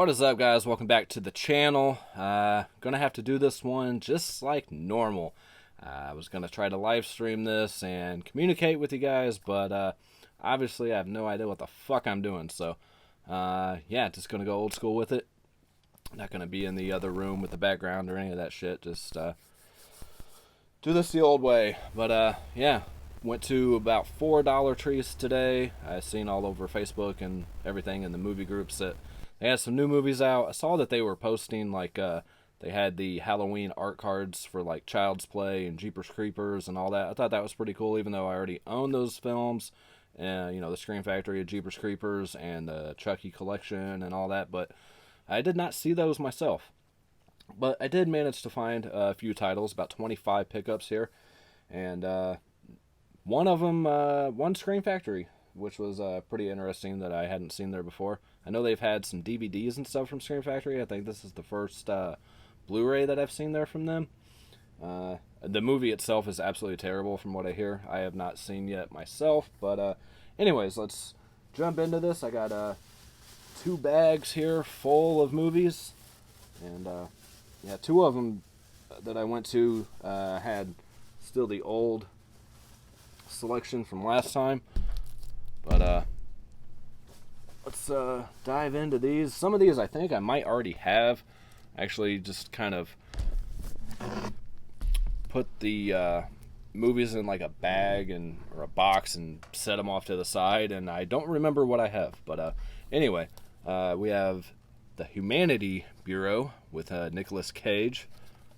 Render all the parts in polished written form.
What is up, guys? Welcome back to the channel. Gonna have to do this one just like normal. I was gonna try to live stream this and communicate with you guys, but obviously I have no idea what the fuck I'm doing. So yeah, just gonna go old school with it. Not gonna be in the other room with the background or any of that shit. Just do this the old way. But yeah, went to about $4 Dollar Trees today. I've seen all over Facebook and everything in the movie groups that they had some new movies out. I saw that they were posting, like, they had the Halloween art cards for, like, Child's Play and Jeepers Creepers and all that. I thought that was pretty cool, even though I already own those films. You know, the Scream Factory of Jeepers Creepers and the Chucky collection and all that. But I did not see those myself. But I did manage to find a few titles, about 25 pickups here. And one of them, one Scream Factory, which was pretty interesting that I hadn't seen there before. I know they've had some DVDs and stuff from Scream Factory. I think this is the first Blu-ray that I've seen there from them. The movie itself is absolutely terrible from what I hear. I have not seen yet myself. But anyways, let's jump into this. I got 2 bags here full of movies. And yeah, 2 of them that I went to had still the old selection from last time. But let's dive into these. Some of these I think I might already have. Actually, just kind of put the movies in like a bag or a box and set them off to the side, and I don't remember what I have. But anyway, we have the Humanity Bureau with Nicolas Cage.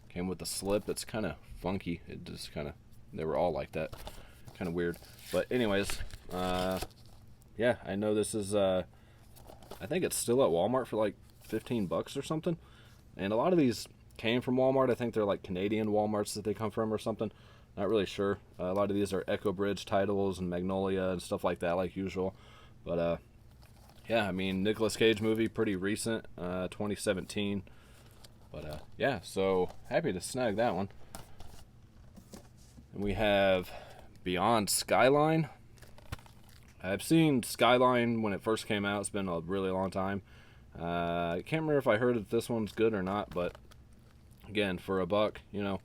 Came with a slip. It's kind of funky. It just kind of, they were all like that. Kind of weird. But anyways, yeah, I know this is, I think it's still at Walmart for like $15 or something. And a lot of these came from Walmart. I think they're like Canadian Walmarts that they come from or something. Not really sure. A lot of these are Echo Bridge titles and Magnolia and stuff like that, like usual. But yeah, I mean, Nicolas Cage movie, pretty recent, 2017. But yeah, so happy to snag that one. And we have Beyond Skyline. I've seen Skyline when it first came out. It's been a really long time. I can't remember if I heard if this one's good or not, but again, for $1, you know,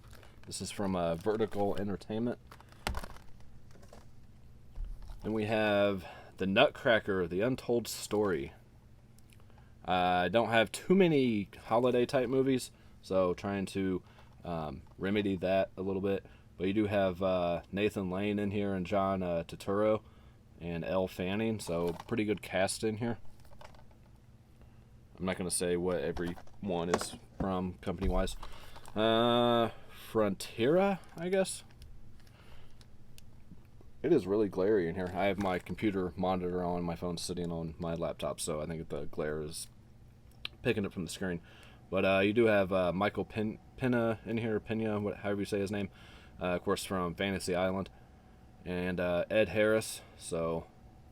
this is from Vertical Entertainment. Then we have the Nutcracker, the Untold Story. I don't have too many holiday type movies, so trying to remedy that a little bit. But you do have Nathan Lane in here and John Turturro and Elle Fanning, so pretty good cast in here. I'm not going to say what every one is from company-wise. Frontiera, I guess. It is really glary in here. I have my computer monitor on, my phone sitting on my laptop, so I think the glare is picking it from the screen. But you do have Michael Pena in here, Pena, however you say his name. Of course, from Fantasy Island. And Ed Harris, so,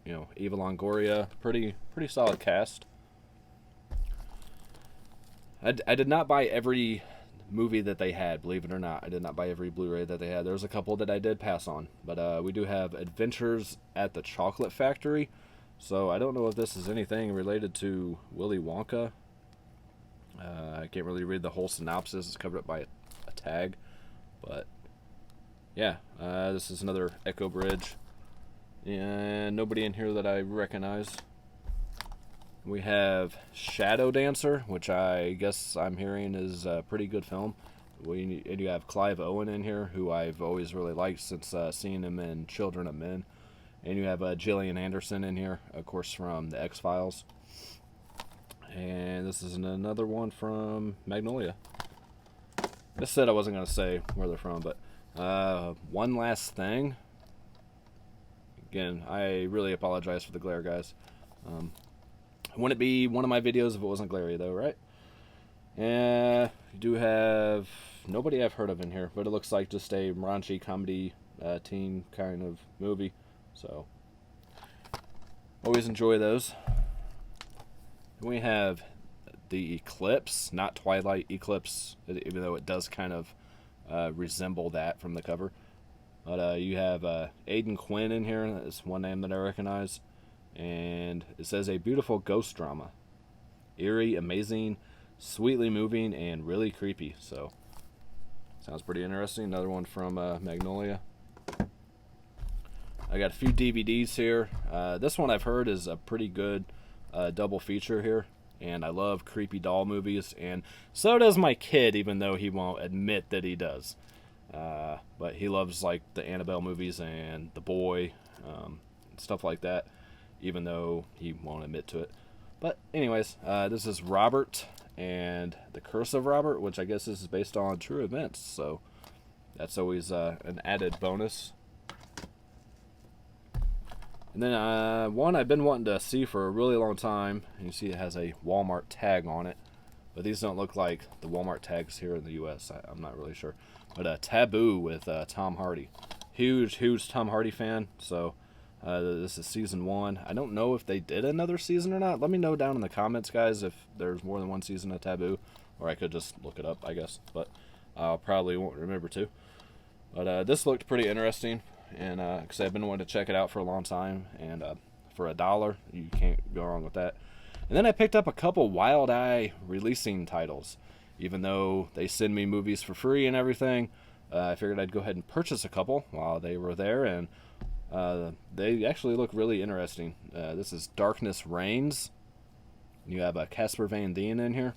you know, Eva Longoria, pretty solid cast. I did not buy every movie that they had, believe it or not. I did not buy every Blu-ray that they had. There's a couple that I did pass on. But we do have Adventures at the Chocolate Factory. So I don't know if this is anything related to Willy Wonka. I can't really read the whole synopsis. It's covered up by a tag. But yeah, this is another Echo Bridge. And nobody in here that I recognize. We have Shadow Dancer, which I guess I'm hearing is a pretty good film. And you have Clive Owen in here, who I've always really liked since seeing him in Children of Men. And you have Gillian Anderson in here, of course, from The X-Files. And this is another one from Magnolia. I said I wasn't going to say where they're from, but One Last Thing. Again, I really apologize for the glare, guys. Wouldn't be one of my videos if it wasn't glary, though, right? And you do have nobody I've heard of in here, but it looks like just a raunchy comedy teen kind of movie. So, always enjoy those. We have the Eclipse, not Twilight, Eclipse, even though it does kind of resemble that from the cover. But you have Aidan Quinn in here. That's one name that I recognize. And it says a beautiful ghost drama. eerie, amazing, sweetly moving, and really creepy. So, sounds pretty interesting. Another one from Magnolia. I got a few DVDs here. This one I've heard is a pretty good double feature here. And I love creepy doll movies. And so does my kid, even though he won't admit that he does. But he loves like the Annabelle movies and The Boy, stuff like that, even though he won't admit to it. But anyways, this is Robert and The Curse of Robert, which I guess this is based on true events. So that's always an added bonus. And then one I've been wanting to see for a really long time. And you see it has a Walmart tag on it. But these don't look like the Walmart tags here in the U.S. I'm not really sure. But Taboo with Tom Hardy. Huge Tom Hardy fan. So this is season 1. I don't know if they did another season or not. Let me know down in the comments, guys, if there's more than one season of Taboo. Or I could just look it up, I guess. But I probably won't remember to. But this looked pretty interesting. And because I've been wanting to check it out for a long time. And for $1, you can't go wrong with that. And then I picked up a couple Wild Eye releasing titles. Even though they send me movies for free and everything, I figured I'd go ahead and purchase a couple while they were there. And they actually look really interesting. This is Darkness Reigns. You have Casper Van Dien in here.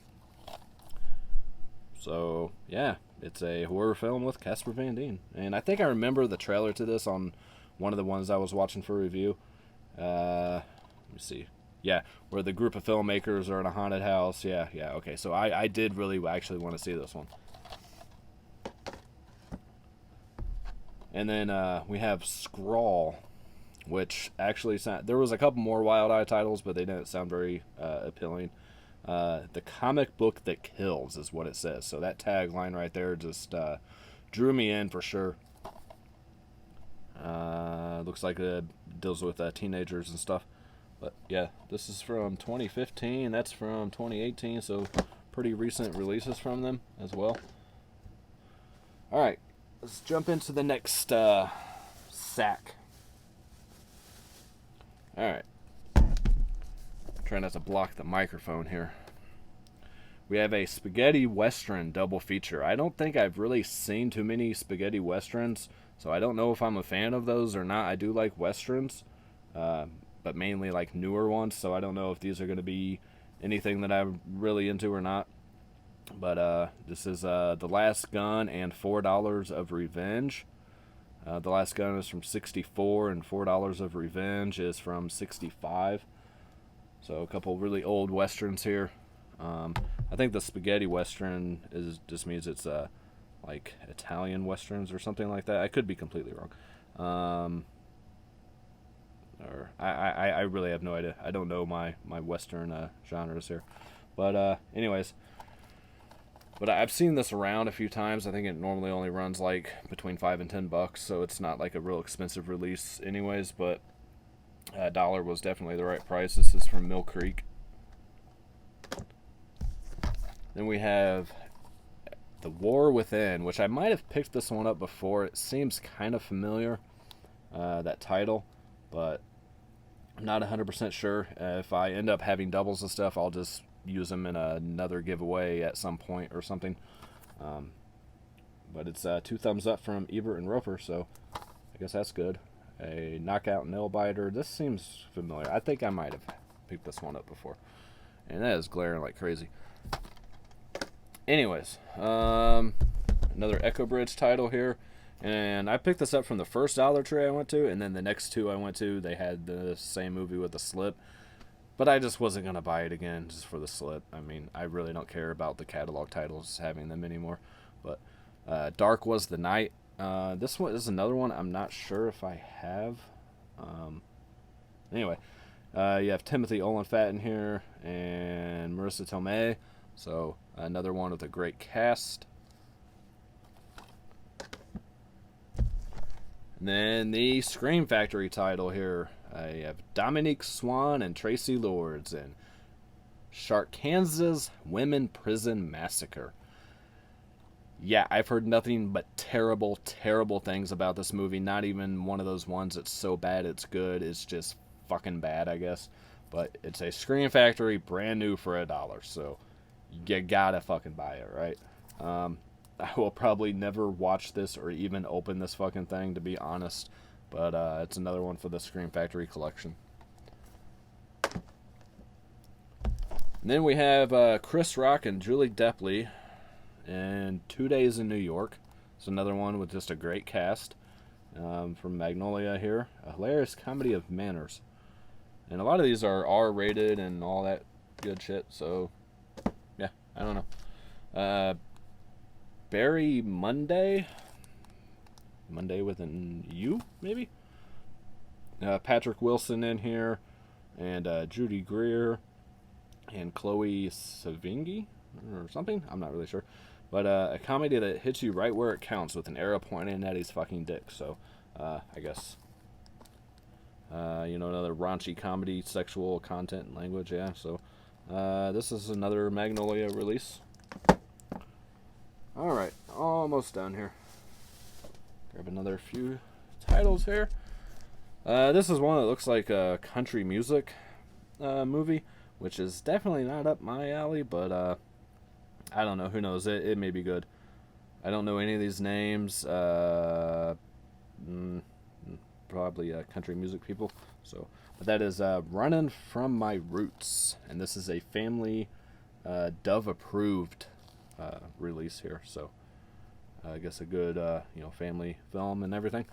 So, yeah, it's a horror film with Casper Van Dien. And I think I remember the trailer to this on one of the ones I was watching for review. Let me see. Yeah, where the group of filmmakers are in a haunted house. Yeah, okay. So I did really actually want to see this one. And then we have Scrawl, which actually there was a couple more Wild Eye titles, but they didn't sound very appealing. The comic book that kills is what it says. So that tagline right there just drew me in for sure. Looks like it deals with teenagers and stuff. But yeah, this is from 2015. That's from 2018. So pretty recent releases from them as well. All right, let's jump into the next sack. All right. Try not to block the microphone here. We have a spaghetti western double feature. I don't think I've really seen too many spaghetti westerns, so I don't know if I'm a fan of those or not. I do like westerns, but mainly like newer ones, so I don't know if these are going to be anything that I'm really into or not. But this is The Last Gun and $4 of Revenge. The Last Gun is from '64, and $4 of Revenge is from '65. So a couple really old westerns here. I think the spaghetti western just means it's like Italian westerns or something like that. I could be completely wrong. Or I really have no idea. I don't know my western genres here. But anyways, but I've seen this around a few times. I think it normally only runs like between $5 and $10, so it's not like a real expensive release anyways, but $1 was definitely the right price. This is from Mill Creek. Then we have The War Within, which I might have picked this one up before. It seems kind of familiar, that title, but I'm not 100% sure. If I end up having doubles and stuff, I'll just use them in another giveaway at some point or something. But it's 2 thumbs up from Ebert and Roper, so I guess that's good. A Knockout Nail Biter. This seems familiar. I think I might have picked this one up before. And that is glaring like crazy. Anyways, another Echo Bridge title here. And I picked this up from the first Dollar Tree I went to, and then the next 2 I went to, they had the same movie with the slip. But I just wasn't going to buy it again just for the slip. I mean, I really don't care about the catalog titles having them anymore. But Dark Was the Night. This one is another one I'm not sure if I have. Anyway, you have Timothy Olyphant in here and Marissa Tomei. So another one with a great cast. And then the Scream Factory title here. I have Dominique Swan and Tracy Lords in Sharkansas Women Prison Massacre. Yeah, I've heard nothing but terrible things about this movie. Not even one of those ones that's so bad it's good. It's just fucking bad, I guess. but it's a Screen Factory brand new for $1, so you gotta fucking buy it, right? I will probably never watch this or even open this fucking thing, to be honest, but it's another one for the Screen Factory collection. And then we have Chris Rock and Julie Delpy in 2 Days in New York. It's another one with just a great cast from Magnolia here. A hilarious comedy of manners. And a lot of these are R-rated and all that good shit, so yeah, I don't know. Barry Monday with an U, maybe? Patrick Wilson in here, and Judy Greer, and Chloe Sevigny, or something? I'm not really sure. But a comedy that hits you right where it counts with an arrow pointing at his fucking dick. So, I guess, another raunchy comedy, sexual content and language, yeah. So, this is another Magnolia release. Alright, almost done here. Grab another few titles here. This is one that looks like a country music movie, which is definitely not up my alley, but I don't know. Who knows? It may be good. I don't know any of these names. Probably country music people. So, but that is Running From My Roots, and this is a family Dove-approved release here. So, I guess a good family film and everything.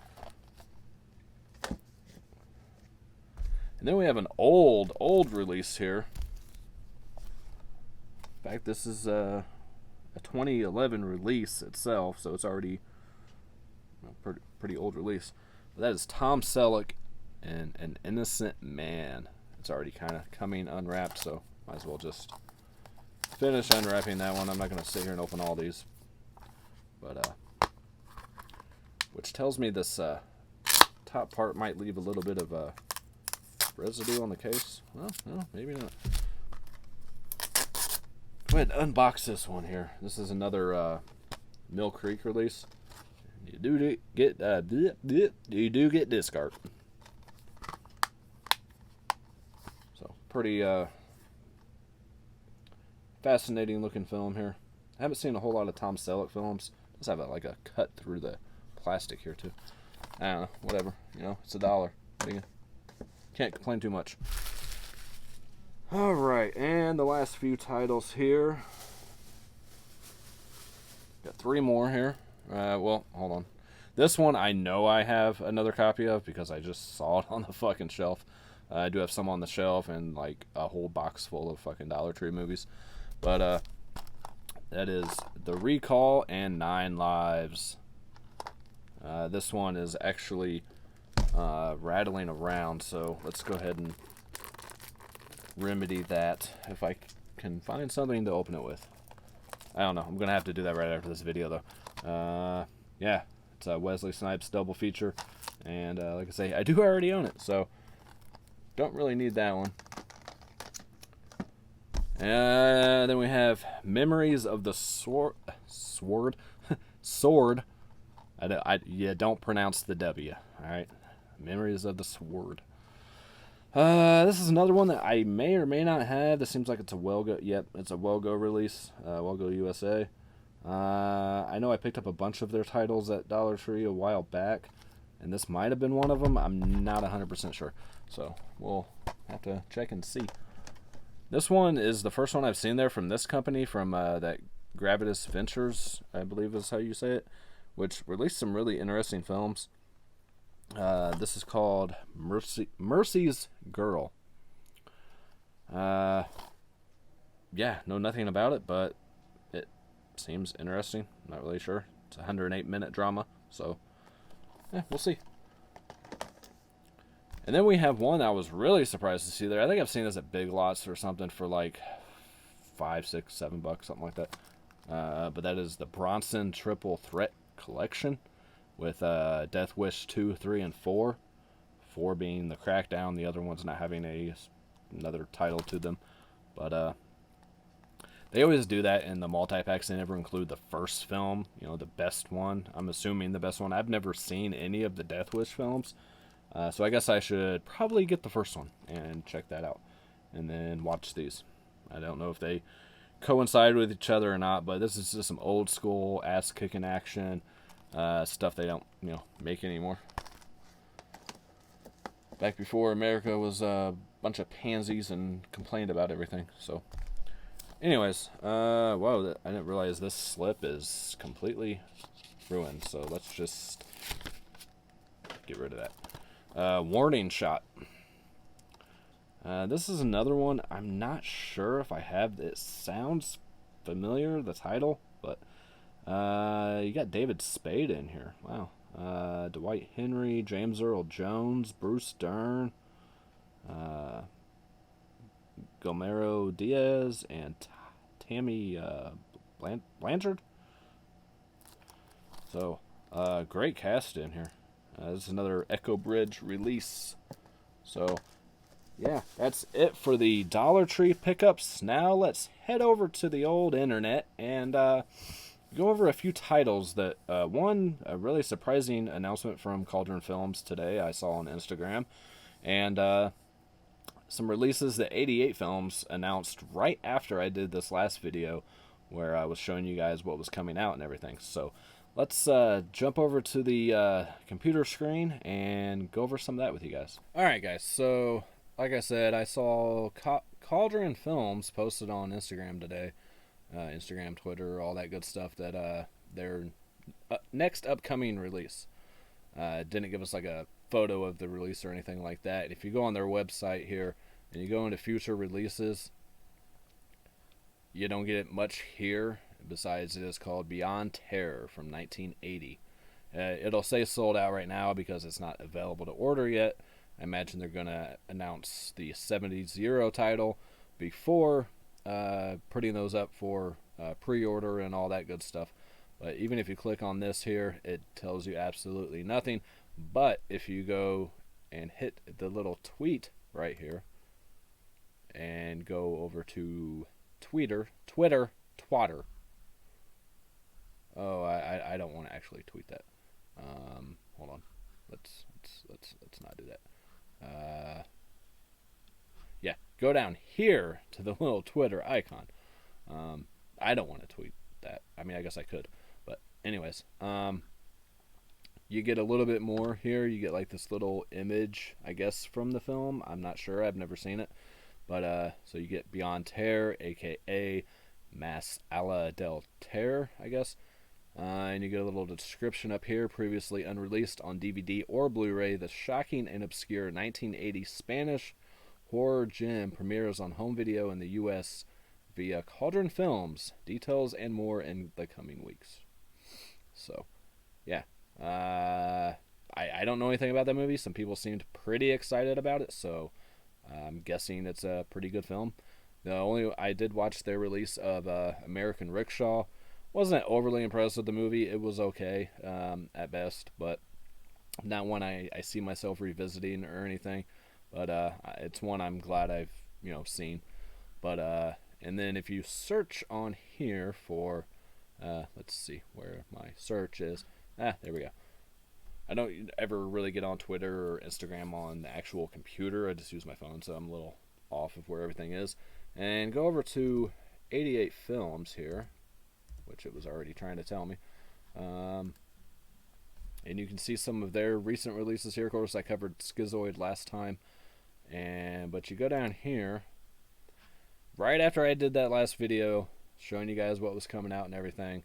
And then we have an old release here. In fact, this is a 2011 release itself, so it's already a pretty old release. But that is Tom Selleck and An Innocent Man. It's already kind of coming unwrapped, so might as well just finish unwrapping that one. I'm not going to sit here and open all these. But, which tells me this top part might leave a little bit of residue on the case. Well, no, maybe not. Go ahead and unbox this one here. This is another Mill Creek release. You do get disc art. So pretty fascinating looking film here. I haven't seen a whole lot of Tom Selleck films. Does have like a cut through the plastic here too. I don't know. Whatever. It's $1. Can't complain too much. Alright, and the last few titles here. Got 3 more here. Well, hold on. This one I know I have another copy of because I just saw it on the fucking shelf. I do have some on the shelf and like a whole box full of fucking Dollar Tree movies. But that is The Recall and 9 Lives. This one is actually rattling around, so let's go ahead and remedy that if I can find something to open it with. I don't know. I'm going to have to do that right after this video, though. Yeah, it's a Wesley Snipes double feature, and like I say, I do already own it, so don't really need that one. Then we have Memories of the Sword. Don't pronounce the W. All right, Memories of the Sword. This is another one that I may or may not have. This seems like it's a Wellgo. Yep, it's a Wellgo release. Wellgo USA. I know I picked up a bunch of their titles at Dollar Tree a while back, and this might have been one of them. I'm not 100% sure, so we'll have to check and see. This one is the first one I've seen there from this company, from that Gravitas Ventures, I believe is how you say it, which released some really interesting films. This is called Mercy's Girl. Yeah, know nothing about it, but it seems interesting. Not really sure. It's a 108-minute drama, so yeah, we'll see. And then we have one I was really surprised to see there. I think I've seen this at Big Lots or something for like $5, $6, $7, something like that. But that is the Bronson Triple Threat Collection with Death Wish 2, 3, and 4. 4 being the Crackdown, the other ones not having another title to them. But they always do that in the multi-packs. They never include the first film, the best one. I'm assuming the best one. I've never seen any of the Death Wish films. So I guess I should probably get the first one and check that out. and then watch these. I don't know if they coincide with each other or not, but this is just some old school ass kicking action stuff they don't make anymore. Back before America was a bunch of pansies and complained about everything. So anyways, wow, I didn't realize this slip is completely ruined, so let's just get rid of that. Warning shot. This is another one. I'm not sure if I have. It sounds familiar, the title, but you got David Spade in here. Wow. Dwight Henry, James Earl Jones, Bruce Dern, Gomero Diaz, and Tammy Blanchard. So, great cast in here. This is another Echo Bridge release. So, yeah, that's it for the Dollar Tree pickups. Now let's head over to the old internet and go over a few titles that, one, a really surprising announcement from Cauldron Films today I saw on Instagram, and some releases that 88 Films announced right after I did this last video where I was showing you guys what was coming out and everything. So let's jump over to the computer screen and go over some of that with you guys. Alright guys, so like I said, I saw Cauldron Films posted on Instagram today. Instagram, Twitter, all that good stuff, that their next upcoming release. Didn't give us like a photo of the release or anything like that. If you go on their website here and you go into future releases, you don't get much here besides it is called Beyond Terror from 1980. It'll say sold out right now because it's not available to order yet. I imagine they're going to announce the 70 title before putting those up for pre-order and all that good stuff. But even if you click on this here, it tells you absolutely nothing. But if you go and hit the little tweet right here and go over to Twitter. Oh, I don't want to actually tweet that. Hold on. Let's not do that. Yeah, go down here to the little Twitter icon. I don't want to tweet that. I mean, I guess I could, but anyways, you get a little bit more here. You get like this little image, I guess, from the film. I'm not sure. I've never seen it, but so you get Beyond Terror, aka Mas Ala del Terror, I guess. And you get a little description up here. Previously unreleased on DVD or Blu-ray, the shocking and obscure 1980 Spanish horror gem premieres on home video in the U.S. via Cauldron Films. Details and more in the coming weeks. So, yeah. I don't know anything about that movie. Some people seemed pretty excited about it, so I'm guessing it's a pretty good film. I did watch their release of American Rickshaw. Wasn't overly impressed with the movie. It was okay at best, but not one I see myself revisiting or anything. But it's one I'm glad I've seen. But and then if you search on here for let's see where my search is. There we go. I don't ever really get on Twitter or Instagram on the actual computer. I just use my phone, so I'm a little off of where everything is. And go over to 88 Films here, which it was already trying to tell me. And you can see some of their recent releases here. Of course, I covered Schizoid last time. But you go down here, right after I did that last video, showing you guys what was coming out and everything,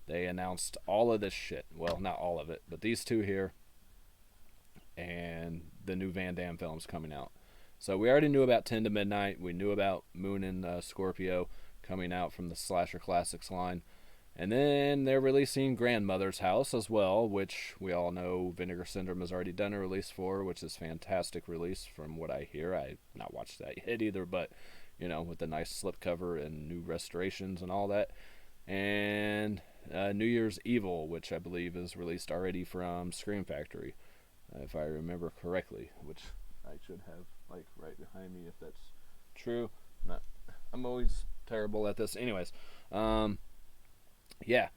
they announced all of this shit. Well, not all of it, but these two here, and the new Van Damme films coming out. So we already knew about 10 to Midnight. We knew about Moon and Scorpio coming out from the Slasher Classics line. And then they're releasing Grandmother's House as well, which we all know Vinegar Syndrome has already done a release for, which is fantastic release from what I hear. I've not watched that yet either, but, with the nice slipcover and new restorations and all that. And New Year's Evil, which I believe is released already from Scream Factory, if I remember correctly, which I should have, right behind me if that's true. I'm always terrible at this. Anyways, yeah.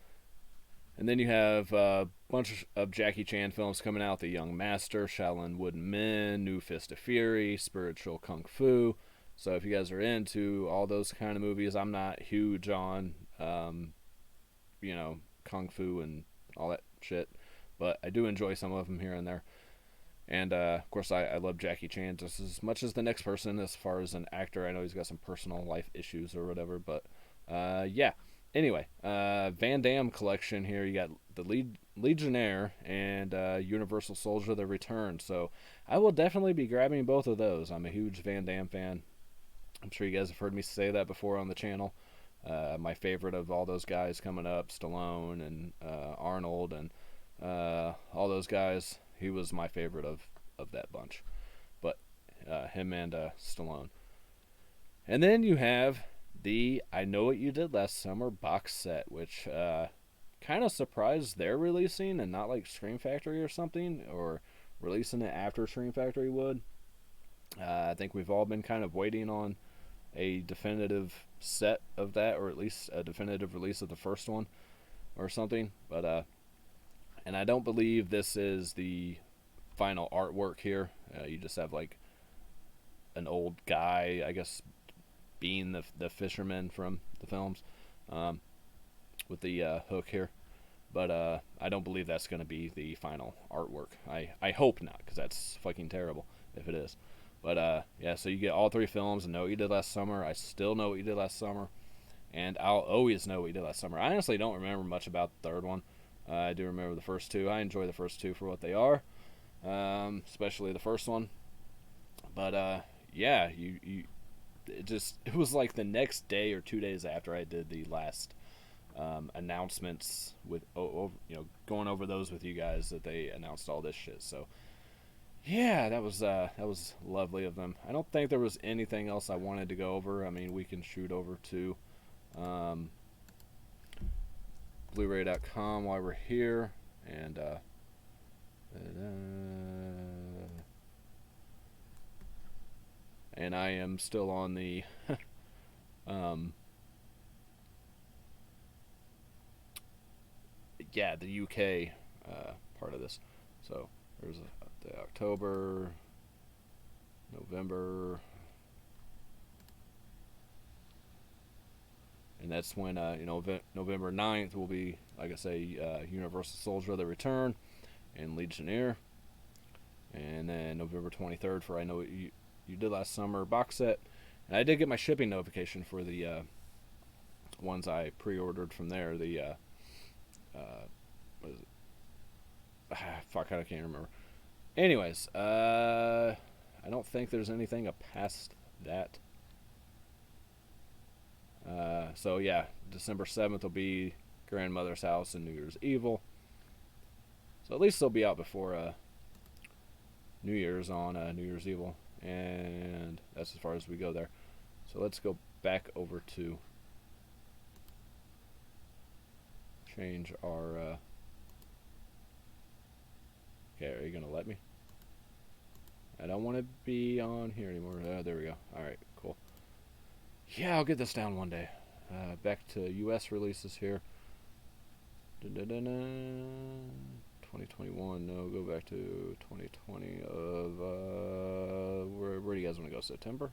And then you have a bunch of Jackie Chan films coming out. The Young Master, Shaolin Wooden Men, New Fist of Fury, Spiritual Kung Fu, So if you guys are into all those kind of movies, I'm not huge on, you know, kung fu and all that shit, but I do enjoy some of them here and there. And of course, I love Jackie Chan just as much as the next person as far as an actor. I know he's got some personal life issues or whatever, but yeah. Anyway, Van Damme collection here. You got the Legionnaire and Universal Soldier: The Return. So I will definitely be grabbing both of those. I'm a huge Van Damme fan. I'm sure you guys have heard me say that before on the channel. My favorite of all those guys coming up, Stallone and Arnold and all those guys. He was my favorite of that bunch. But him and Stallone. And then you have the I Know What You Did Last Summer box set, which kind of surprised they're releasing and not like Scream Factory or something, or releasing it after Scream Factory would. I think we've all been kind of waiting on a definitive set of that, or at least a definitive release of the first one or something. But and I don't believe this is the final artwork here. You just have like an old guy, I guess, being the fisherman from the films, with the hook here. But I don't believe that's going to be the final artwork. I hope not, because that's fucking terrible if it is. But yeah, so you get all three films and Know What You Did Last Summer. I still know what you did last summer, and I'll always know what you did last summer. I honestly don't remember much about the third one. I do remember the first two. I enjoy the first two for what they are, especially the first one. But yeah, it was like the next day or 2 days after I did the last announcements with going over those with you guys, that they announced all this shit. So yeah, that was lovely of them. I don't think there was anything else I wanted to go over. I mean, we can shoot over to blu-ray.com while we're here, and and I am still on the yeah, the UK part of this. So there's the October, November, and that's when November 9th will be, like I say, Universal Soldier: The Return and Legionnaire, and then November 23rd for I Know What You Did Last Summer box set. And I did get my shipping notification for the ones I pre-ordered from there. The what is it? Fuck, I can't remember. Anyways, I don't think there's anything past that. So yeah, December 7th will be Grandmother's House and New Year's Evil. So at least they'll be out before New Year's on New Year's Evil. And that's as far as we go there. So let's go back over to change our okay, are you gonna let me? I don't want to be on here anymore. There we go. Alright, cool. Yeah, I'll get this down one day. Back to US releases here. 2021. No, go back to 2020 of where do you guys want to go? September?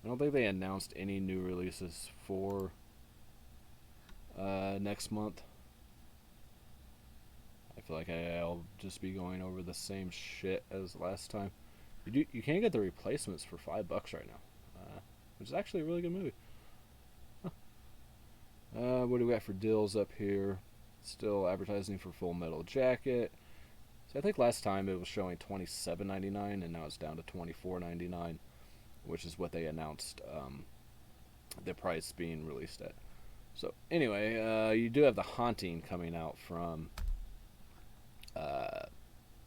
I don't think they announced any new releases for next month. I feel like I'll just be going over the same shit as last time. You can't get the replacements for $5 right now, which is actually a really good movie. Huh. What do we got for deals up here? Still advertising for Full Metal Jacket. So I think last time it was showing $27.99, and now it's down to $24.99, which is what they announced the price being released at. So anyway, you do have The Haunting coming out from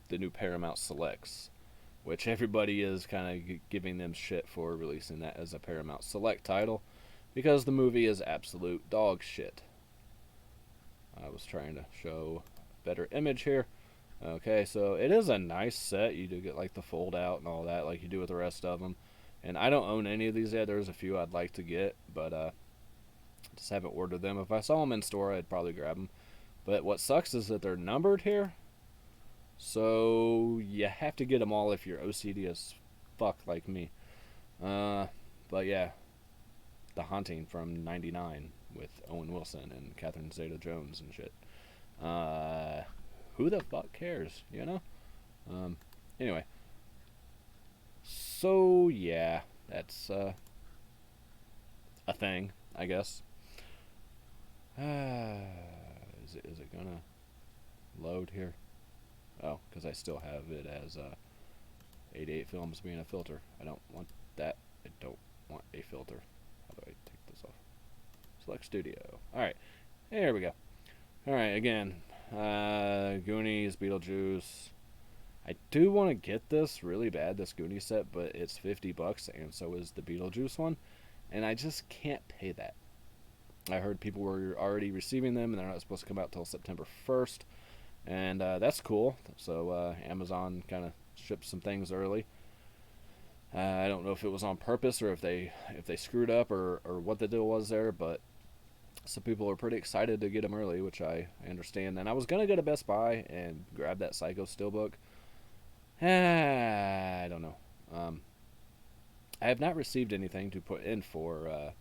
the new Paramount Selects, which everybody is kind of giving them shit for releasing that as a Paramount Select title, because the movie is absolute dog shit. I was trying to show a better image here. Okay, so it is a nice set. You do get like the fold out and all that, like you do with the rest of them. And I don't own any of these yet. There's a few I'd like to get, but just haven't ordered them. If I saw them in store, I'd probably grab them. But what sucks is that they're numbered here, so you have to get them all if you're OCD as fuck like me. But yeah, The Haunting from '99 with Owen Wilson and Catherine Zeta-Jones and shit. Uh, who the fuck cares, you know? Anyway, so yeah, that's a thing, I guess. Is it gonna load here? Oh, because I still have it as 88 films being a filter. I don't want that. I don't want a filter. How do I take this off? Select studio. Alright, there we go. Alright, again, Goonies, Beetlejuice. I do want to get this really bad, this Goonies set, but it's $50, and so is the Beetlejuice one, and I just can't pay that. I heard people were already receiving them, and they're not supposed to come out till September 1st, and that's cool. So Amazon kind of shipped some things early. I don't know if it was on purpose or if they screwed up or what the deal was there, but some people are pretty excited to get them early, which I understand. And I was gonna go to Best Buy and grab that Psycho Steelbook. I don't know. I have not received anything to put in for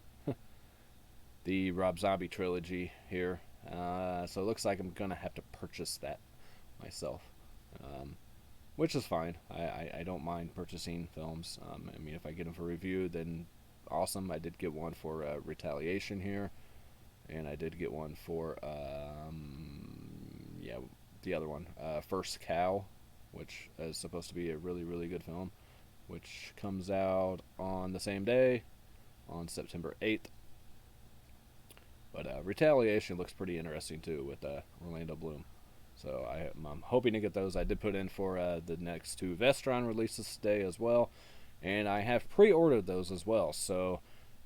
the Rob Zombie trilogy here, so it looks like I'm gonna have to purchase that myself, which is fine. I don't mind purchasing films. I mean, if I get them for review, then awesome. I did get one for Retaliation here, and I did get one for yeah, the other one, First Cow, which is supposed to be a really, really good film, which comes out on the same day, on September 8th. But Retaliation looks pretty interesting too with Orlando Bloom. So I'm hoping to get those. I did put in for the next two Vestron releases today as well, and I have pre-ordered those as well. So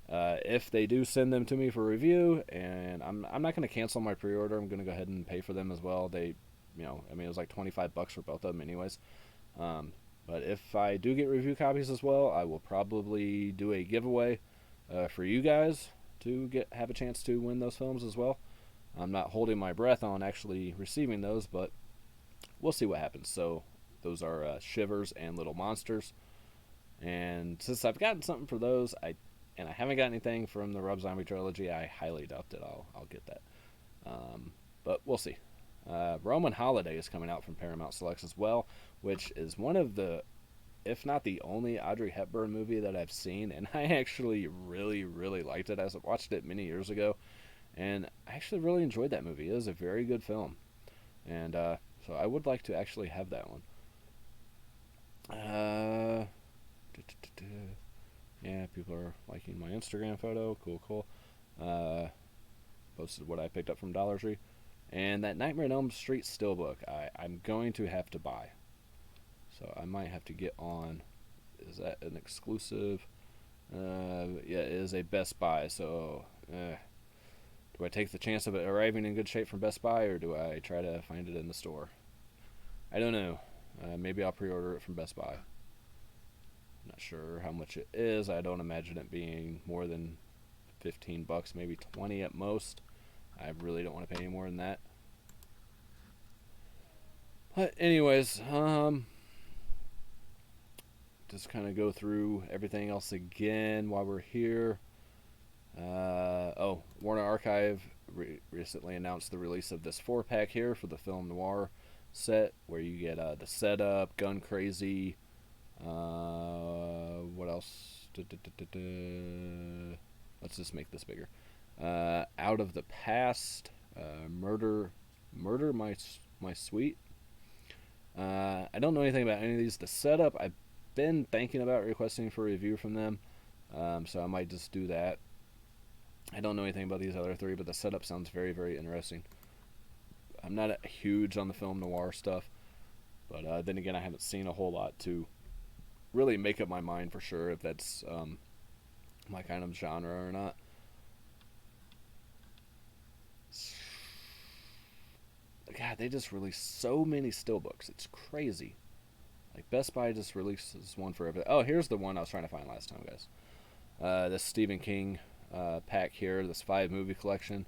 if they do send them to me for review, and I'm not going to cancel my pre-order, I'm going to go ahead and pay for them as well. They, I mean, it was like $25 for both of them, anyways. But if I do get review copies as well, I will probably do a giveaway for you guys to have a chance to win those films as well. I'm not holding my breath on actually receiving those, but we'll see what happens. So those are Shivers and Little Monsters, and since I've gotten something for those, I haven't got anything from the Rob Zombie trilogy, I highly doubt that I'll get that. But we'll see. Roman Holiday is coming out from Paramount Selects as well, which is one of the, if not the only Audrey Hepburn movie that I've seen, and I actually really, really liked it. I watched it many years ago, and I actually really enjoyed that movie. It is a very good film, and so I would like to actually have that one. Yeah, people are liking my Instagram photo. Cool. Posted what I picked up from Dollar Tree, and that Nightmare on Elm Street steelbook I'm going to have to buy. So I might have to get on. Is that an exclusive? Yeah, it is a Best Buy. So do I take the chance of it arriving in good shape from Best Buy, or do I try to find it in the store? I don't know. Maybe I'll pre-order it from Best Buy. Not sure how much it is. I don't imagine it being more than $15, maybe 20 at most. I really don't want to pay any more than that. But anyways, just kind of go through everything else again while we're here. Warner Archive recently announced the release of this 4-pack here for the Film Noir set, where you get the setup, Gun Crazy, what else? Let's just make this bigger. Out of the Past, Murder My Sweet. I don't know anything about any of these. The setup, I've been thinking about requesting for a review from them, so I might just do that. I don't know anything about these other three, but the setup sounds very, very interesting. I'm not huge on the film noir stuff, but then again, I haven't seen a whole lot to really make up my mind for sure if that's my kind of genre or not. God, they just released so many steelbooks. It's crazy. Like, Best Buy just releases one for everything. Oh, here's the one I was trying to find last time, guys. This Stephen King pack here, this 5-movie collection,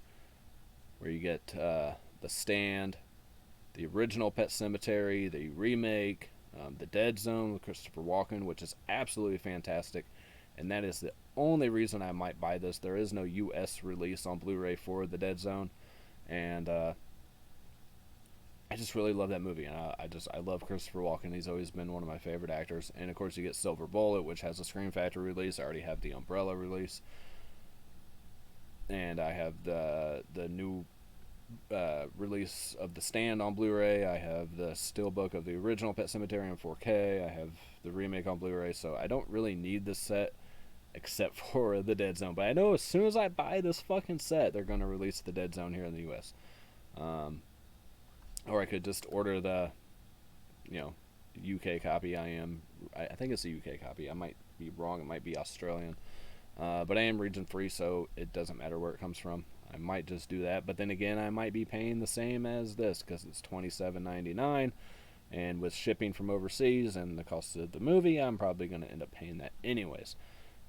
where you get The Stand, the original Pet Sematary, the remake, The Dead Zone with Christopher Walken, which is absolutely fantastic, and that is the only reason I might buy this. There is no U.S. release on Blu-ray for The Dead Zone, and I just really love that movie, and I love Christopher Walken. He's always been one of my favorite actors, and of course you get Silver Bullet, which has a Scream Factory release. I already have the Umbrella release, and I have the new release of The Stand on Blu-ray. I have the steelbook of the original Pet Sematary in 4K. I have the remake on Blu-ray, so I don't really need this set except for The Dead Zone. But I know as soon as I buy this fucking set, they're going to release The Dead Zone here in the U.S. Or I could just order the, UK copy. I think it's a UK copy. I might be wrong. It might be Australian. But I am region free, so it doesn't matter where it comes from. I might just do that. But then again, I might be paying the same as this because it's $27.99. And with shipping from overseas and the cost of the movie, I'm probably going to end up paying that anyways.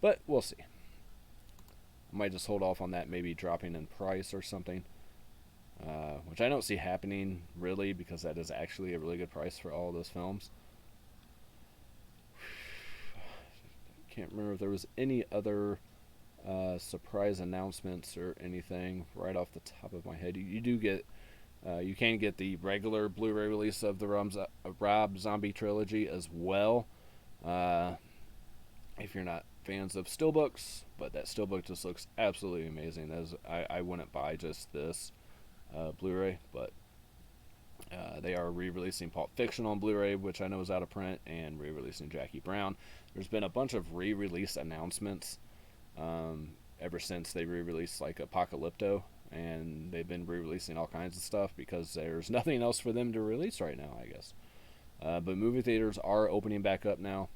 But we'll see. I might just hold off on that, maybe dropping in price or something. Which I don't see happening, really, because that is actually a really good price for all those films. Can't remember if there was any other surprise announcements or anything right off the top of my head. You do get, you can get the regular Blu-ray release of the Rob Zombie Trilogy as well, if you're not fans of steelbooks, but that steelbook just looks absolutely amazing. I wouldn't buy just this Blu-ray, but they are re-releasing Pulp Fiction on Blu-ray, which I know is out of print, and re-releasing Jackie Brown. There's been a bunch of re-release announcements ever since they re-released like Apocalypto, and they've been re-releasing all kinds of stuff because there's nothing else for them to release right now, I guess. But movie theaters are opening back up now,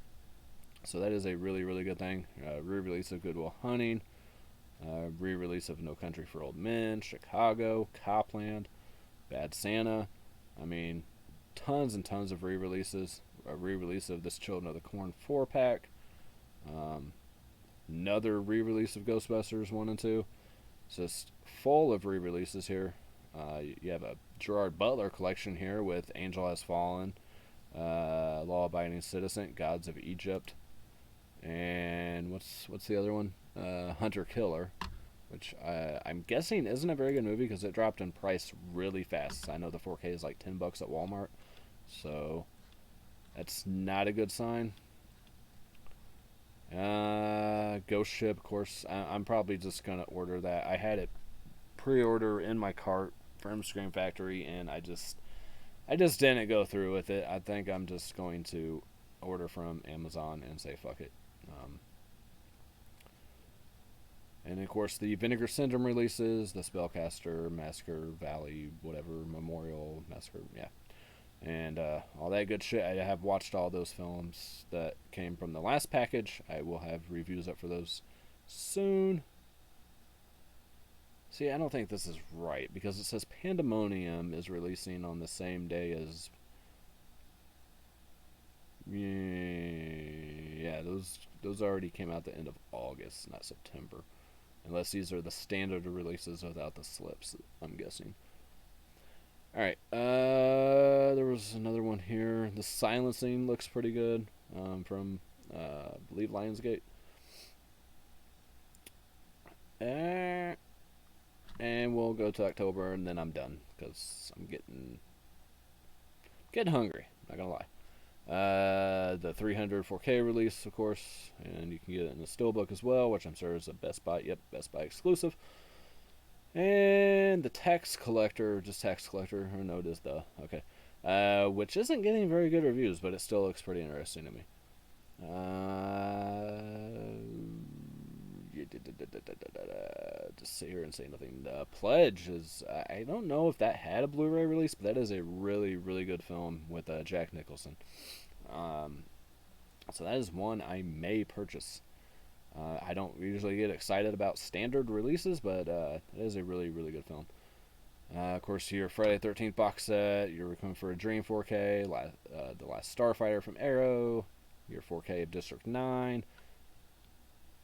so that is a really, really good thing. Re-release of Good Will Hunting, re-release of No Country for Old Men, Chicago, Copland, Bad Santa. I mean, tons and tons of re-releases. A re-release of this Children of the Corn 4-pack. Another re-release of Ghostbusters 1 and 2. It's just full of re-releases here. You have a Gerard Butler collection here with Angel Has Fallen, Law Abiding Citizen, Gods of Egypt, and what's the other one? Hunter Killer, which I'm guessing isn't a very good movie because it dropped in price really fast. I know the 4K is like $10 at Walmart, so that's not a good sign. Ghost Ship, of course. I'm probably just gonna order that. I had it pre-order in my cart from Scream Factory, and I just didn't go through with it. I think I'm just going to order from Amazon and say fuck it. And of course the Vinegar Syndrome releases, the Spellcaster, Massacre Valley, whatever, Memorial, Massacre, yeah. And all that good shit. I have watched all those films that came from the last package. I will have reviews up for those soon. See, I don't think this is right because it says Pandemonium is releasing on the same day as... Yeah, those already came out the end of August, not September. Unless these are the standard releases without the slips, I'm guessing. Alright, there was another one here. The Silencing looks pretty good, from, I believe, Lionsgate. And we'll go to October, and then I'm done, because I'm getting hungry, not gonna lie. The 300 4K release, of course, and you can get it in the Steelbook as well, which I'm sure is a Best Buy, Best Buy exclusive. And the Tax Collector, or no, it is the, okay, which isn't getting very good reviews, but it still looks pretty interesting to me. Just sit here and say nothing. The Pledge is, I don't know if that had a Blu-ray release, but that is a really, really good film with Jack Nicholson. So that is one I may purchase. I don't usually get excited about standard releases, but it is a really, really good film. Of course, your Friday the 13th box set, your Requiem for a Dream 4K, The Last Starfighter from Arrow, your 4K of District 9.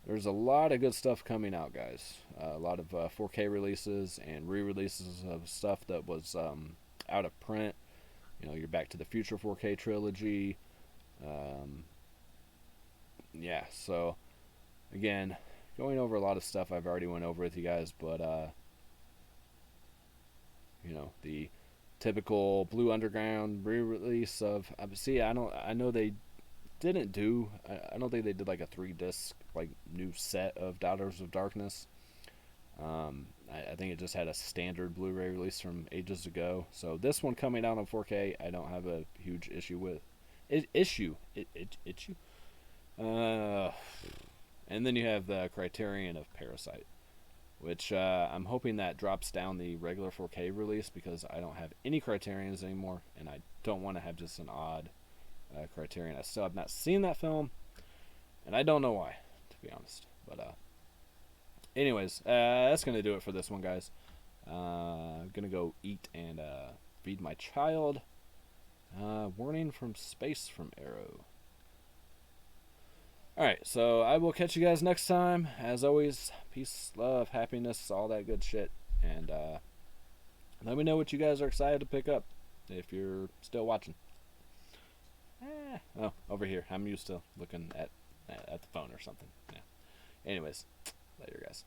There's a lot of good stuff coming out, guys. A lot of 4K releases and re-releases of stuff that was out of print. You know, your Back to the Future 4K trilogy. Yeah, so again, going over a lot of stuff I've already went over with you guys, but you know, the typical Blue Underground re-release of I know they didn't do I don't think they did like a 3-disc like new set of Daughters of Darkness. I think it just had a standard Blu-ray release from ages ago. So this one coming out on 4K, I don't have a huge issue with. Issue. And then you have the Criterion of Parasite, which I'm hoping that drops down the regular 4K release because I don't have any Criterions anymore, and I don't want to have just an odd Criterion. I still have not seen that film, and I don't know why, to be honest. But anyways, that's going to do it for this one, guys. I'm going to go eat and feed my child. Warning from space from Arrow. Alright, so I will catch you guys next time. As always, peace, love, happiness, all that good shit. And let me know what you guys are excited to pick up if you're still watching. Oh, over here. I'm used to looking at the phone or something. Yeah. Anyways, later, guys.